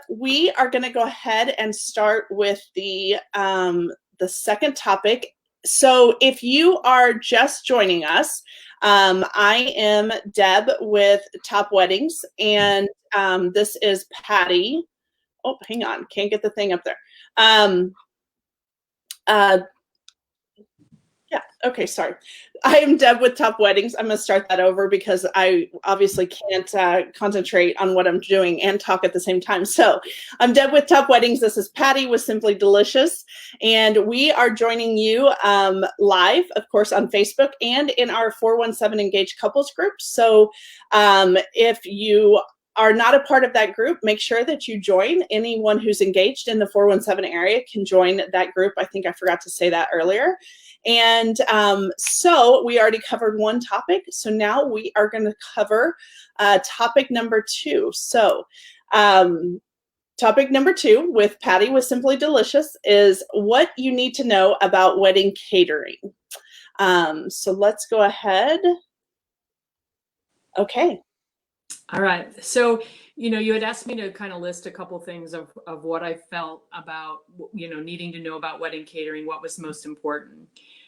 We are going to go ahead and start with the second topic. So if you are just joining us, I am Deb with Top Weddings, and this is Patty. Oh, hang on, can't get the thing up there. Yeah, okay, sorry. I am Deb with Top Weddings. I'm going to start that over because I obviously can't concentrate on what I'm doing and talk at the same time. So I'm Deb with Top Weddings. This is Patty with Simply Delicious. And we are joining you live, of course, on Facebook and in our 417 Engaged Couples group. So if you are not a part of that group, make sure that you join. Anyone who's engaged in the 417 area can join that group. I think I forgot to say that earlier. And so we already covered one topic. So now we are going to cover topic number 2. So topic number 2 with Patty with Simply Delicious is what you need to know about wedding catering. So let's go ahead. Okay. All right. So, you had asked me to kind of list a couple things of what I felt about, needing to know about wedding catering, what was most important.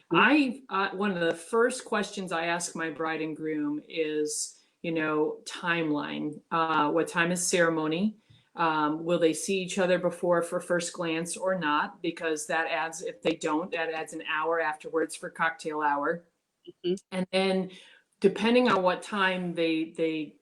One of the first questions I ask my bride and groom is, timeline. What time is ceremony? Will they see each other before for first glance or not? Because that adds, if they don't, that adds an hour afterwards for cocktail hour. Mm-hmm. And then depending on what time they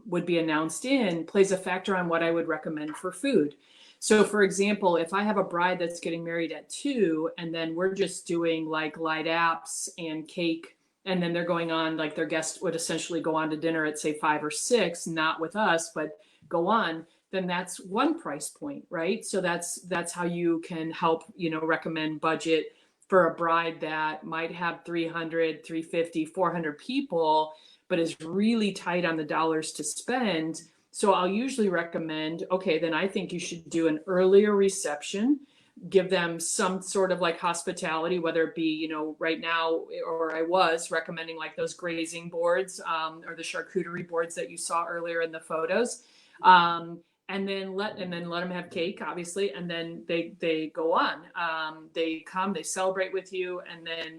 would be announced in plays a factor on what I would recommend for food. So for example, if I have a bride that's getting married at 2 and then we're just doing like light apps and cake, and then they're going on, like their guest would essentially go on to dinner at say 5 or 6, not with us, but go on, then that's one price point, right? So that's how you can help, recommend budget for a bride that might have 300, 350, 400 people, but is really tight on the dollars to spend. So I'll usually recommend, okay, then I think you should do an earlier reception, give them some sort of like hospitality, whether it be, right now, or I was recommending like those grazing boards or the charcuterie boards that you saw earlier in the photos. And then let them have cake, obviously, and then they go on. They come, they celebrate with you,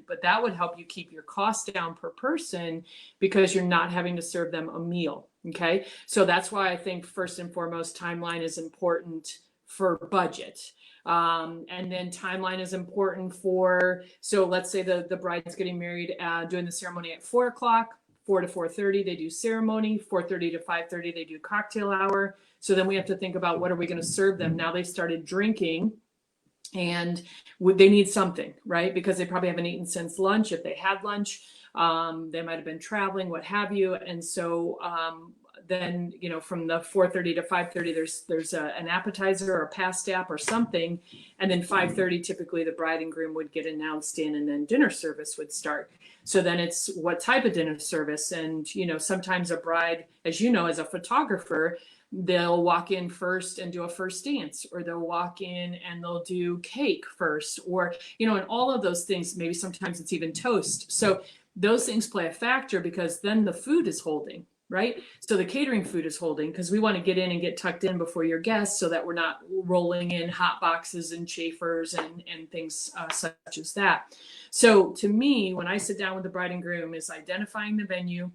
but that would help you keep your cost down per person because you're not having to serve them a meal. Okay, so that's why I think first and foremost, timeline is important for budget. And then timeline is important so let's say the bride's getting married, doing the ceremony at 4 o'clock, 4 to 4:30, they do ceremony, 4:30 to 5:30, they do cocktail hour. So then we have to think about what are we going to serve them? Now they started drinking and they need something, right? Because they probably haven't eaten since lunch. If they had lunch, they might've been traveling, what have you. And so, then, from the 4:30 to 5:30, there's an appetizer or a past app or something. And then 5:30, typically the bride and groom would get announced in and then dinner service would start. So then it's what type of dinner service. And, sometimes a bride, as you know, as a photographer, they'll walk in first and do a first dance, or they'll walk in and they'll do cake first, or, and all of those things, maybe sometimes it's even toast. So those things play a factor because then the food is holding, right? So the catering food is holding because we want to get in and get tucked in before your guests so that we're not rolling in hot boxes and chafers and things such as that. So to me, when I sit down with the bride and groom, is identifying the venue,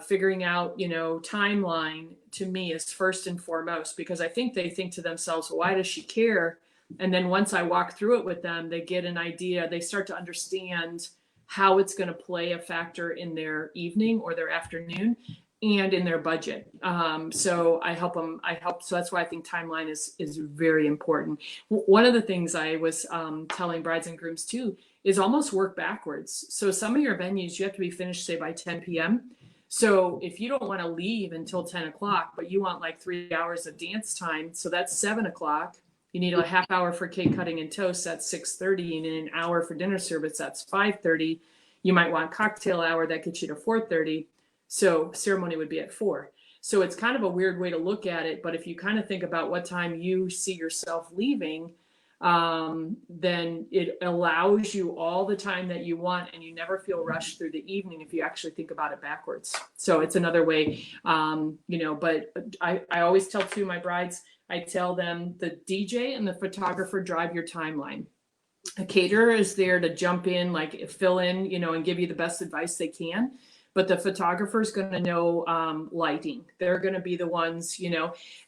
figuring out, timeline to me is first and foremost, because I think they think to themselves, why does she care? And then once I walk through it with them, they get an idea, they start to understand how it's going to play a factor in their evening or their afternoon and in their budget. So I help them, so that's why I think timeline is very important. One of the things I was telling brides and grooms too is almost work backwards. So some of your venues, you have to be finished, say by 10 p.m. So if you don't want to leave until 10 o'clock, but you want like 3 hours of dance time, so that's 7 o'clock. You need a half hour for cake cutting and toast, that's 6:30, and an hour for dinner service, that's 5:30. You might want cocktail hour, that gets you to 4:30. So ceremony would be at 4. So it's kind of a weird way to look at it, but if you kind of think about what time you see yourself leaving, then it allows you all the time that you want, and you never feel rushed through the evening if you actually think about it backwards. So it's another way, but I always tell too my brides, I tell them the DJ and the photographer drive your timeline. A caterer is there to jump in, like fill in, and give you the best advice they can. But the photographer is going to know lighting. They're going to be the ones,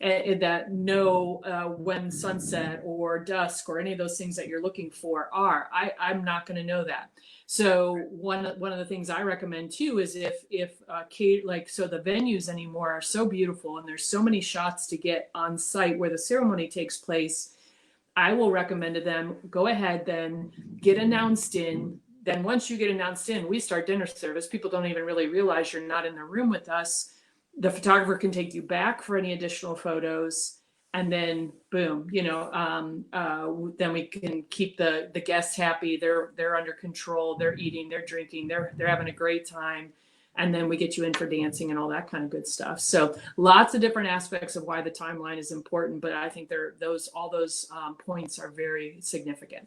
that know when sunset or dusk or any of those things that you're looking for are. I'm not going to know that. So one of the things I recommend too is if so the venues anymore are so beautiful and there's so many shots to get on site where the ceremony takes place, I will recommend to them, go ahead then, get announced in. Then once you get announced in, we start dinner service. People don't even really realize you're not in the room with us. The photographer can take you back for any additional photos. And then boom, then we can keep the guests happy. They're under control. They're eating, they're drinking, they're having a great time. And then we get you in for dancing and all that kind of good stuff. So lots of different aspects of why the timeline is important, but I think all those points are very significant.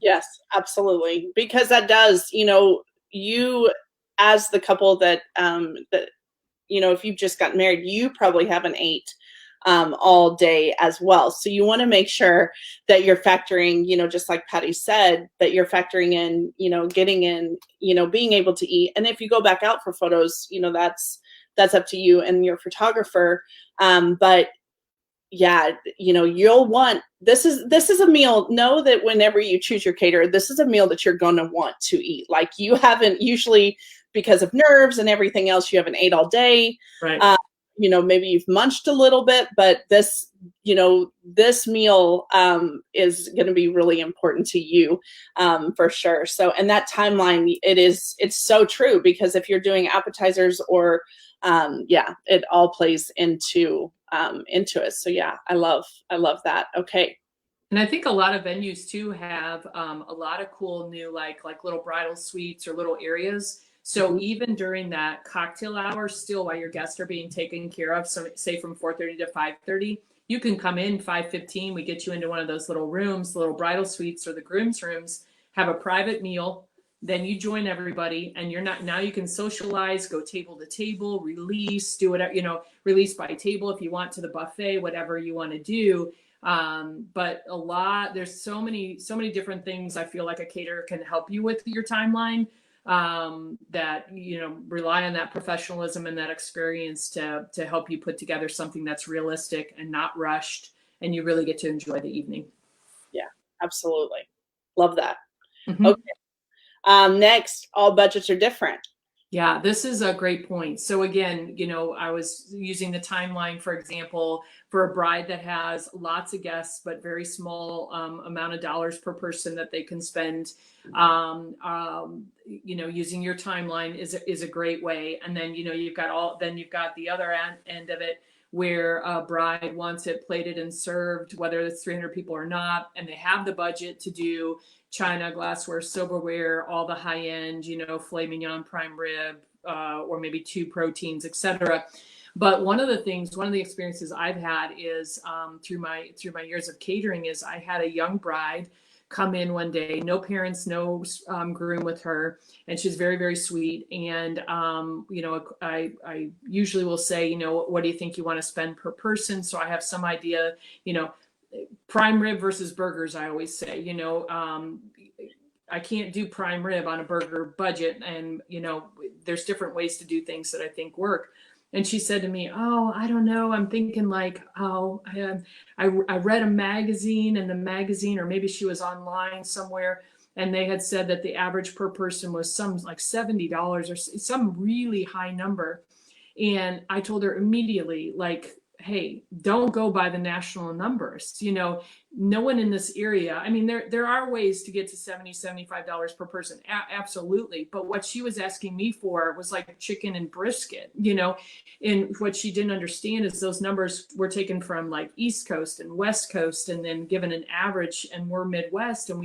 Yes, absolutely. Because that does, you as the couple that, if you've just gotten married, you probably haven't ate all day as well. So you want to make sure that you're factoring, just like Patty said, that you're factoring in, getting in, being able to eat. And if you go back out for photos, that's up to you and your photographer. But yeah, you'll want, this is a meal. Know that whenever you choose your caterer, this is a meal that you're going to want to eat. Like you haven't usually, because of nerves and everything else, you haven't ate all day. Right. Maybe you've munched a little bit, but this meal is going to be really important to you for sure. So, and that timeline, it's so true, because if you're doing appetizers or, it all plays into it. So yeah, I love that. Okay. And I think a lot of venues too have a lot of cool new, like little bridal suites or little areas. So even during that cocktail hour, still while your guests are being taken care of, so say from 4:30 to 5:30, you can come in 5:15. We get you into one of those little rooms, the little bridal suites or the groom's rooms, have a private meal. Then you join everybody, and now you can socialize, go table to table, release, do whatever, release by table if you want to the buffet, whatever you want to do. But there's so many different things I feel like a caterer can help you with your timeline, that, rely on that professionalism and that experience to help you put together something that's realistic and not rushed, and you really get to enjoy the evening. Yeah, absolutely. Love that. Mm-hmm. Okay. Next, all budgets are different. Yeah, this is a great point. So again, I was using the timeline, for example, for a bride that has lots of guests, but very small amount of dollars per person that they can spend. Using your timeline is a great way. And then, you've got the other end of it, where a bride wants it plated and served, whether it's 300 people or not, and they have the budget to do china, glassware, silverware, all the high end, filet mignon, prime rib, or maybe 2 proteins, etc. But one of the experiences I've had is through my years of catering is I had a young bride come in one day, no parents, no groom with her, and she's very, very sweet. And I usually will say, what do you think you want to spend per person? So I have some idea, prime rib versus burgers. I always say, I can't do prime rib on a burger budget, and there's different ways to do things that I think work. And she said to me, "Oh, I don't know. I'm thinking like, I read a magazine, and the magazine, or maybe she was online somewhere, and they had said that the average per person was some like $70 or some really high number." And I told her immediately, like, hey, don't go by the national numbers. No one in this area. I mean, there are ways to get to $70, $75 per person. Absolutely. But what she was asking me for was like chicken and brisket, and what she didn't understand is those numbers were taken from like East Coast and West Coast, and then given an average, and we're Midwest, and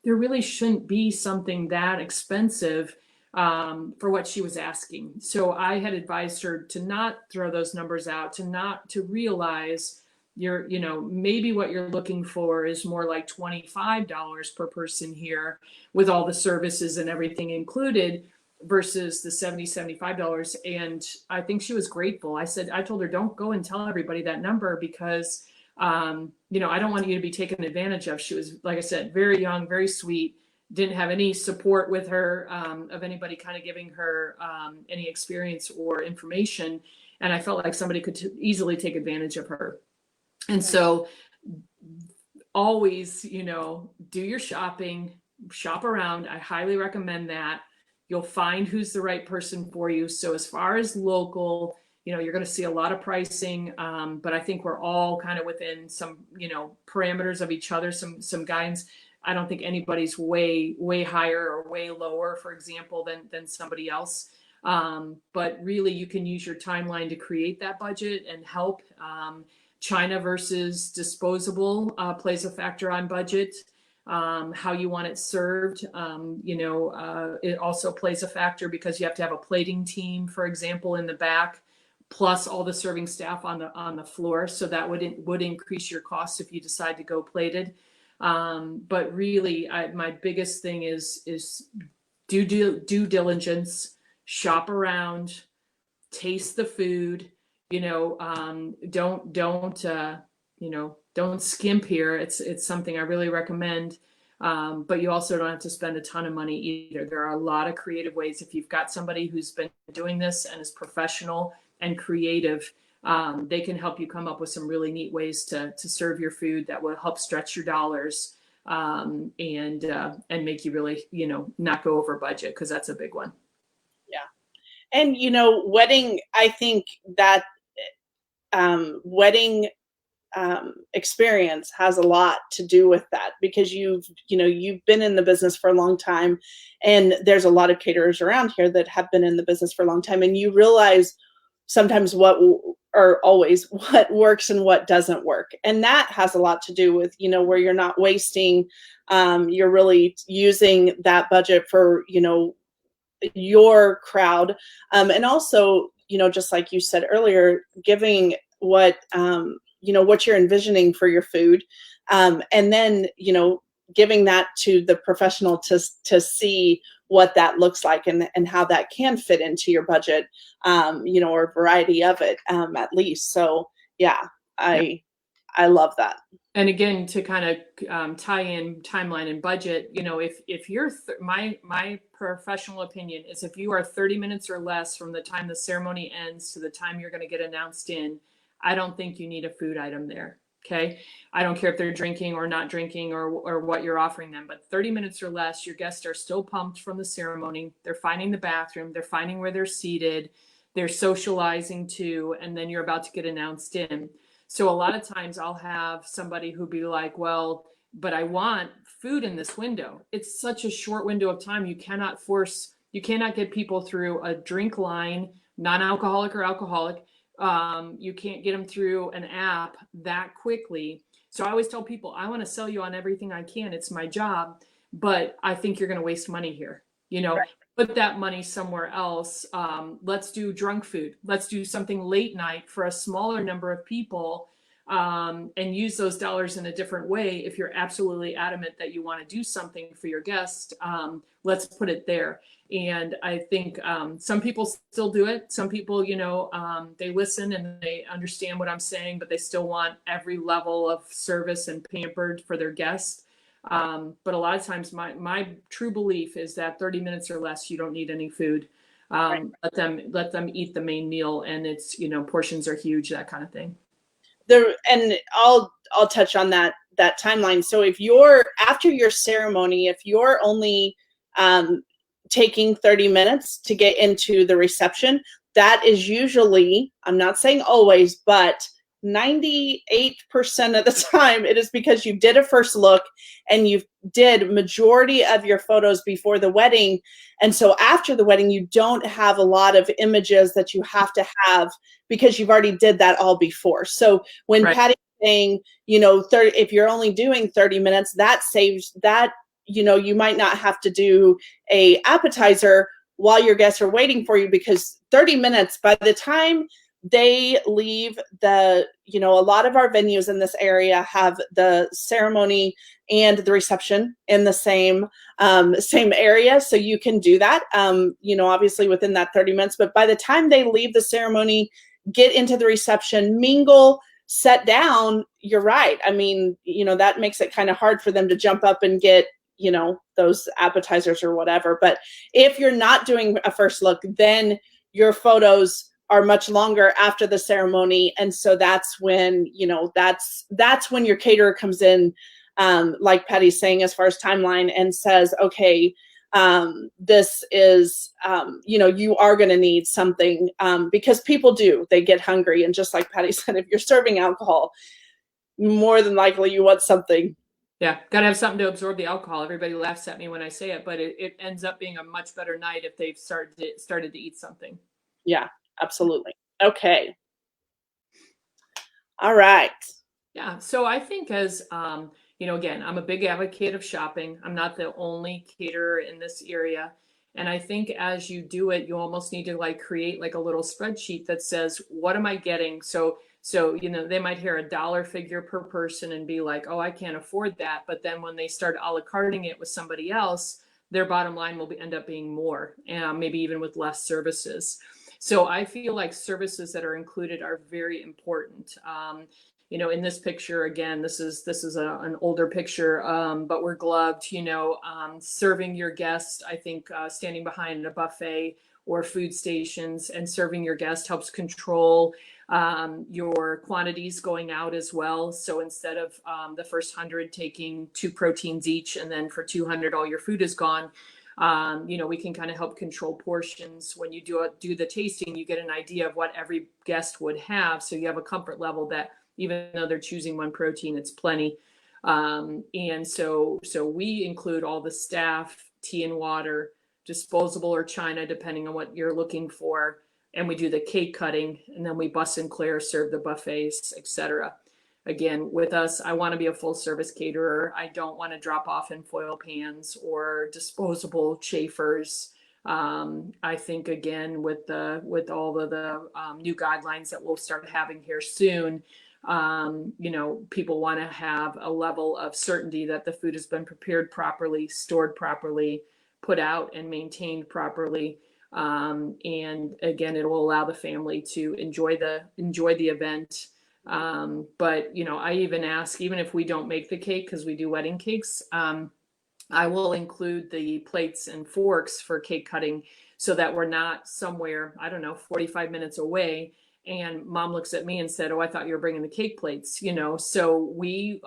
there really shouldn't be something that expensive for what she was asking. So I had advised her to not throw those numbers out, to realize maybe what you're looking for is more like $25 per person here with all the services and everything included versus the $75. And I think she was grateful. I told her, don't go and tell everybody that number because, I don't want you to be taken advantage of. She was, like I said, very young, very sweet, didn't have any support with her of anybody kind of giving her any experience or information. And I felt like somebody could easily take advantage of her. And so always, do your shopping, shop around. I highly recommend that. You'll find who's the right person for you. So as far as local, you're going to see a lot of pricing, but I think we're all kind of within some, parameters of each other, some guidance. I don't think anybody's way higher or way lower, for example, than somebody else. But really, you can use your timeline to create that budget and help. China versus disposable plays a factor on budget. How you want it served, it also plays a factor because you have to have a plating team, for example, in the back, plus all the serving staff on the floor. So that would increase your cost if you decide to go plated. But really, my biggest thing is due diligence, shop around, taste the food. Don't skimp here. It's something I really recommend. But you also don't have to spend a ton of money either. There are a lot of creative ways. If you've got somebody who's been doing this and is professional and creative, they can help you come up with some really neat ways to serve your food that will help stretch your dollars and make you really, not go over budget, because that's a big one. Yeah. And, wedding, I think that wedding experience has a lot to do with that, because you've been in the business for a long time, and there's a lot of caterers around here that have been in the business for a long time, and you realize sometimes always what works and what doesn't work. And that has a lot to do with, where you're not wasting, you're really using that budget for, your crowd. And also, just like you said earlier, giving what you're envisioning for your food. And then, giving that to the professional to see what that looks like and how that can fit into your budget, or a variety of it, at least. So yeah, I love that. And again, to kind of tie in timeline and budget, if you're, my professional opinion is if you are 30 minutes or less from the time the ceremony ends to the time you're going to get announced in, I don't think you need a food item there. Okay. I don't care if they're drinking or not drinking or what you're offering them, but 30 minutes or less, your guests are still pumped from the ceremony. They're finding the bathroom. They're finding where they're seated. They're socializing too. And then you're about to get announced in. So a lot of times I'll have somebody who be like, well, but I want food in this window. It's such a short window of time. You cannot get people through a drink line, non-alcoholic or alcoholic. You can't get them through an app that quickly. So I always tell people, I want to sell you on everything I can. It's my job, but I think you're going to waste money here. Right. Put that money somewhere else. Let's do drunk food. Let's do something late night for a smaller number of people, and use those dollars in a different way. If you're absolutely adamant that you want to do something for your guest, let's put it there. And I think some people still do it. Some people, they listen and they understand what I'm saying, but they still want every level of service and pampered for their guests. But a lot of times my true belief is that 30 minutes or less, you don't need any food. Right. Let them eat the main meal, and it's, portions are huge, that kind of thing. And I'll touch on that timeline. So if you're after your ceremony, if you're only taking 30 minutes to get into the reception, that is usually, I'm not saying always, but 98% of the time, it is because you did a first look and you did majority of your photos before the wedding. And so after the wedding, you don't have a lot of images that you have to have because you've already did that all before. So when right. Patty's saying, if you're only doing 30 minutes, that saves that, you might not have to do a appetizer while your guests are waiting for you, because 30 minutes, by the time they leave the, you know, a lot of our venues in this area have the ceremony and the reception in the same area. So you can do that, you know, obviously within that 30 minutes. But by the time they leave the ceremony, get into the reception, mingle, sit down, you're right. I mean, you know, that makes it kind of hard for them to jump up and get, you know, those appetizers or whatever. But if you're not doing a first look, then your photos are much longer after the ceremony. And so that's when, you know, that's when your caterer comes in, like Patty's saying, as far as timeline, and says, okay, this is, you know, you are going to need something, because people do, they get hungry. And just like Patty said, if you're serving alcohol, more than likely you want something. Yeah, got to have something to absorb the alcohol. Everybody laughs at me when I say it, but it ends up being a much better night if they've started to eat something. Yeah, absolutely. Okay. All right. Yeah. So I think as, you know, again, I'm a big advocate of shopping. I'm not the only caterer in this area. And I think as you do it, you almost need to like create like a little spreadsheet that says, what am I getting? So, you know, they might hear a dollar figure per person and be like, oh, I can't afford that. But then when they start a la carting it with somebody else, their bottom line will end up being more, and maybe even with less services. So I feel like services that are included are very important. You know, in this picture, again, this is an older picture, but we're gloved, you know, serving your guests. I think standing behind a buffet or food stations and serving your guest helps control your quantities going out as well. So instead of the first 100 taking 2 proteins each, and then for 200 all your food is gone, you know, we can kind of help control portions. When you do the tasting, you get an idea of what every guest would have, so you have a comfort level that even though they're choosing 1 protein, it's plenty. And so we include all the staff, tea and water, disposable or china, depending on what you're looking for. And we do the cake cutting, and then we bus and clear, serve the buffets, etc. Again, with us, I want to be a full service caterer. I don't want to drop off in foil pans or disposable chafers. I think again, with all of the new guidelines that we'll start having here soon, you know, people want to have a level of certainty that the food has been prepared properly, stored properly, put out and maintained properly. And again, it will allow the family to enjoy the event. But you know, I even ask, even if we don't make the cake, because we do wedding cakes, I will include the plates and forks for cake cutting, so that we're not somewhere, I don't know, 45 minutes away, and mom looks at me and said, oh, I thought you were bringing the cake plates, you know. So we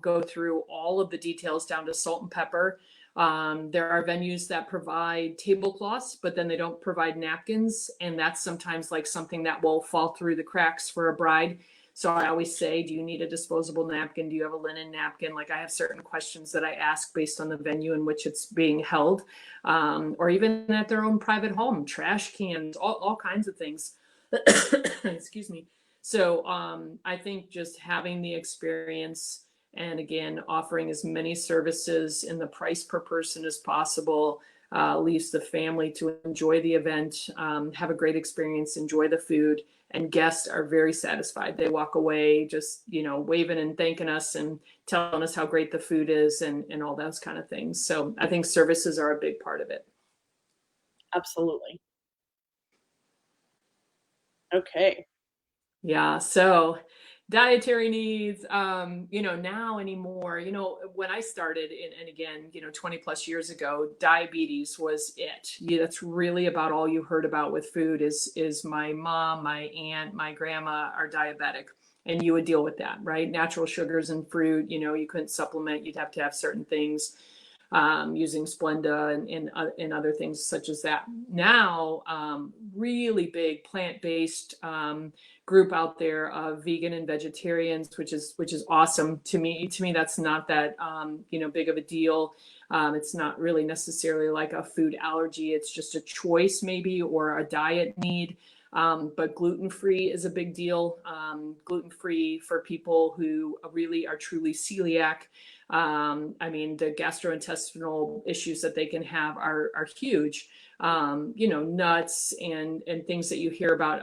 go through all of the details down to salt and pepper. There are venues that provide tablecloths, but then they don't provide napkins, and that's sometimes like something that will fall through the cracks for a bride. So I always say, do you need a disposable napkin? Do you have a linen napkin? Like, I have certain questions that I ask based on the venue in which it's being held, or even at their own private home, trash cans, all kinds of things. Excuse me. So I think just having the experience, and again, offering as many services in the price per person as possible, leaves the family to enjoy the event, have a great experience, enjoy the food, and guests are very satisfied. They walk away just, you know, waving and thanking us and telling us how great the food is, and all those kind of things. So I think services are a big part of it. Absolutely. Okay. Yeah. So dietary needs, you know, now anymore, you know, when I started, and again, you know, 20 plus years ago, diabetes was it. Yeah, that's really about all you heard about with food is my mom, my aunt, my grandma are diabetic, and you would deal with that, right? Natural sugars and fruit, you know, you couldn't supplement, you'd have to have certain things, using Splenda and other things such as that. Now, really big plant-based group out there of vegan and vegetarians, which is awesome to me. To me, that's not that you know, big of a deal. It's not really necessarily like a food allergy. It's just a choice maybe, or a diet need. But gluten-free is a big deal. Gluten-free for people who really are truly celiac. I mean, the gastrointestinal issues that they can have are huge. You know, nuts and things that you hear about,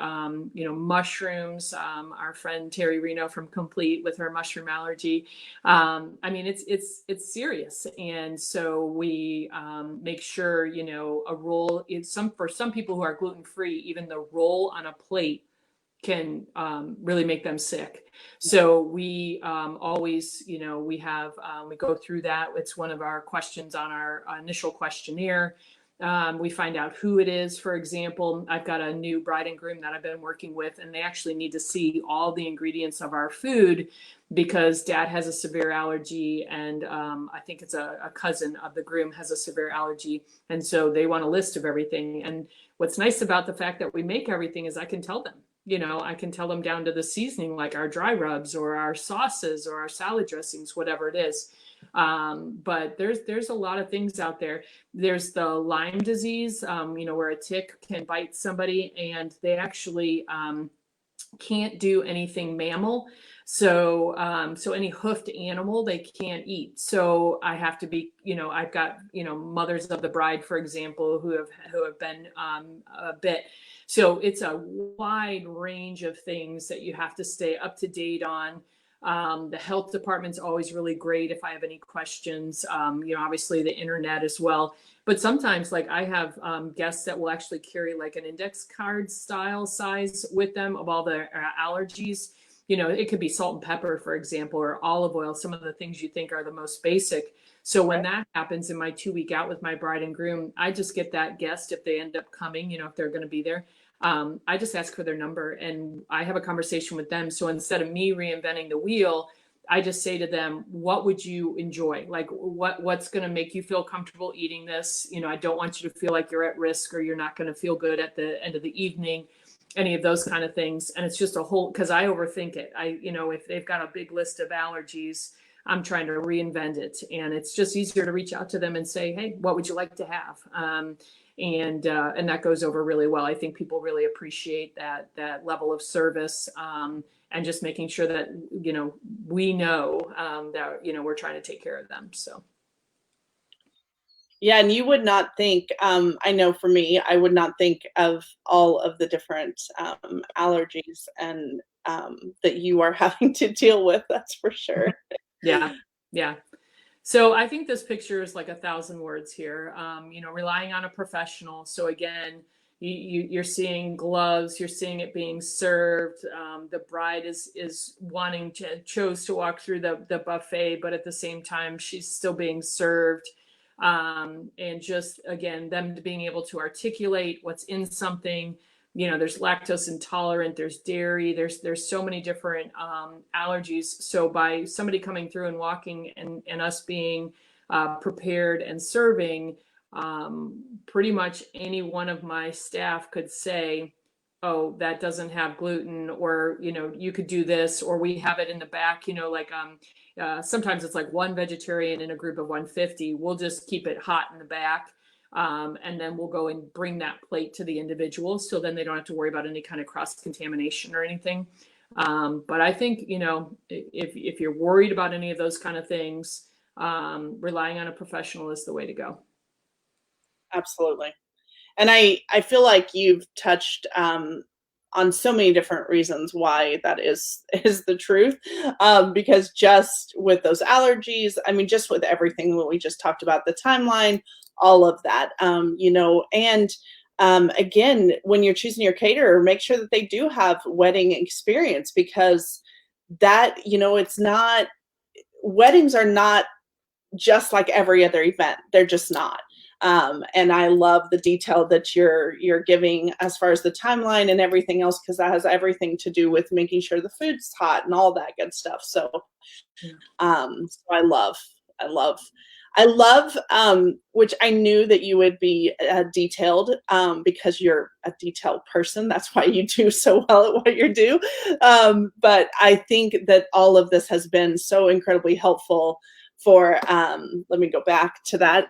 you know, mushrooms. Our friend Terry Reno from Complete with her mushroom allergy. I mean, it's serious, and so we make sure, you know, a roll is for some people who are gluten free, even the roll on a plate can really make them sick. So we always, you know, we go through that. It's one of our questions on our initial questionnaire. We find out who it is. For example, I've got a new bride and groom that I've been working with, and they actually need to see all the ingredients of our food because dad has a severe allergy, and I think it's a cousin of the groom has a severe allergy. And so they want a list of everything. And what's nice about the fact that we make everything is I can tell them. You know, I can tell them down to the seasoning, like our dry rubs or our sauces or our salad dressings, whatever it is. But there's a lot of things out there. There's the Lyme disease, you know, where a tick can bite somebody and they actually can't do anything mammal. So any hoofed animal they can't eat. So I have to be, you know, I've got, you know, mothers of the bride, for example, who have been bit. So it's a wide range of things that you have to stay up to date on. The health department's always really great if I have any questions. You know, obviously the internet as well. But sometimes, like I have guests that will actually carry like an index card style size with them of all the allergies. You know, it could be salt and pepper, for example, or olive oil, some of the things you think are the most basic. So when that happens in my 2-week out with my bride and groom, I just get that guest if they end up coming, you know, if they're going to be there. I just ask for their number and I have a conversation with them. So instead of me reinventing the wheel, I just say to them, what would you enjoy? Like what's going to make you feel comfortable eating this? You know, I don't want you to feel like you're at risk or you're not going to feel good at the end of the evening, any of those kind of things. And it's just a whole, because I overthink it. You know, if they've got a big list of allergies, I'm trying to reinvent it. And it's just easier to reach out to them and say, hey, what would you like to have? And that goes over really well. I think people really appreciate that level of service, and just making sure that, you know, we know that, you know, we're trying to take care of them. So. Yeah, and you would not think, I know for me, I would not think of all of the different allergies and that you are having to deal with, that's for sure. Yeah, yeah. So I think this picture is like 1,000 words here. You know, relying on a professional. So again, you're seeing gloves, you're seeing it being served. The bride is chose to walk through the buffet, but at the same time, she's still being served. And just again, them being able to articulate what's in something. You know, there's lactose intolerant, there's dairy, there's so many different allergies. So by somebody coming through and walking and us being prepared and serving, pretty much any one of my staff could say, oh, that doesn't have gluten, or, you know, you could do this, or we have it in the back, you know, like sometimes it's like one vegetarian in a group of 150. We'll just keep it hot in the back. And then we'll go and bring that plate to the individual. So then they don't have to worry about any kind of cross contamination or anything. But I think, you know, if you're worried about any of those kind of things, relying on a professional is the way to go. Absolutely. And I feel like you've touched on so many different reasons why that is the truth. Because just with those allergies, I mean, just with everything that we just talked about, the timeline, all of that, you know, and again, when you're choosing your caterer, make sure that they do have wedding experience, because that, you know, weddings are not just like every other event. They're just not. And I love the detail that you're giving as far as the timeline and everything else, because that has everything to do with making sure the food's hot and all that good stuff. So, so I love, which I knew that you would be detailed, because you're a detailed person. That's why you do so well at what you do. But I think that all of this has been so incredibly helpful for, let me go back to that.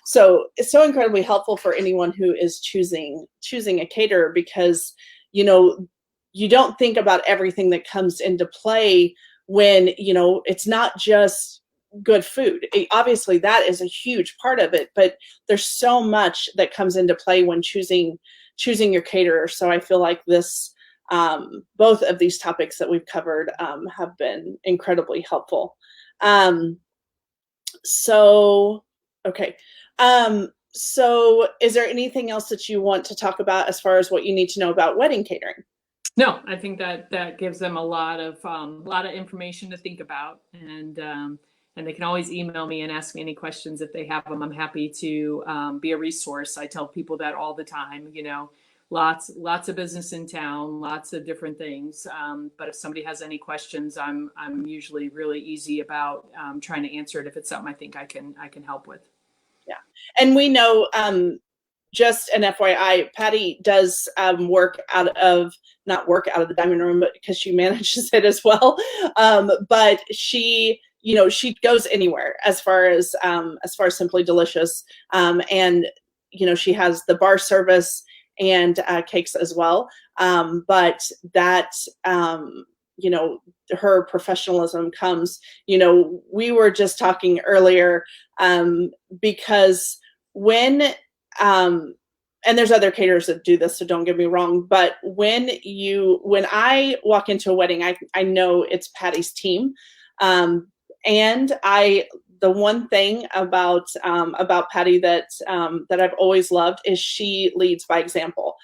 So it's so incredibly helpful for anyone who is choosing a caterer, because, you know, you don't think about everything that comes into play when, you know, it's not just good food. Obviously, that is a huge part of it, but there's so much that comes into play when choosing your caterer. So I feel like this, both of these topics that we've covered have been incredibly helpful. So, okay. So is there anything else that you want to talk about as far as what you need to know about wedding catering? No, I think that gives them a lot of information to think about, and they can always email me and ask me any questions if they have them. I'm happy to be a resource. I tell people that all the time. Lots of business in town, lots of different things. But if somebody has any questions, I'm usually really easy about trying to answer it if it's something I think I can help with. Yeah, and we know. Just an FYI, Patty does not work out of the dining room, but because she manages it as well. But she, she goes anywhere as far as Simply Delicious, and she has the bar service and cakes as well. But that, her professionalism comes. We were just talking earlier because when and there's other caterers that do this, so don't get me wrong, but when I walk into a wedding, I know it's Patty's team. And the one thing about Patty that I've always loved is she leads by example.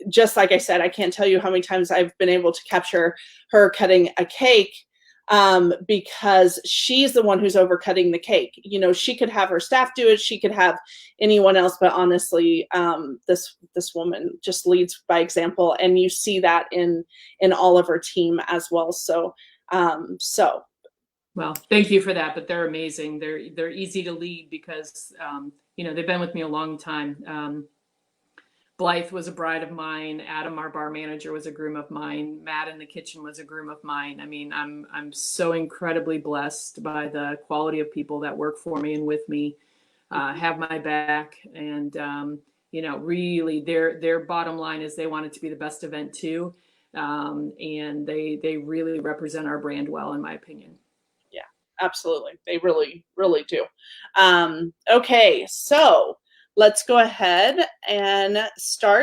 Just like I said, I can't tell you how many times I've been able to capture her cutting a cake, because she's the one who's overcutting the cake. She could have her staff do it. She could have anyone else, but honestly, this woman just leads by example, and you see that in all of her team as well. So, well, thank you for that. But they're amazing. They're easy to lead because they've been with me a long time. Blythe was a bride of mine. Adam, our bar manager, was a groom of mine. Matt in the kitchen was a groom of mine. I mean, I'm so incredibly blessed by the quality of people that work for me and with me, have my back, and really their bottom line is they want it to be the best event too, and they really represent our brand well, in my opinion. Yeah, absolutely, they really, really do. Okay, so let's go ahead and start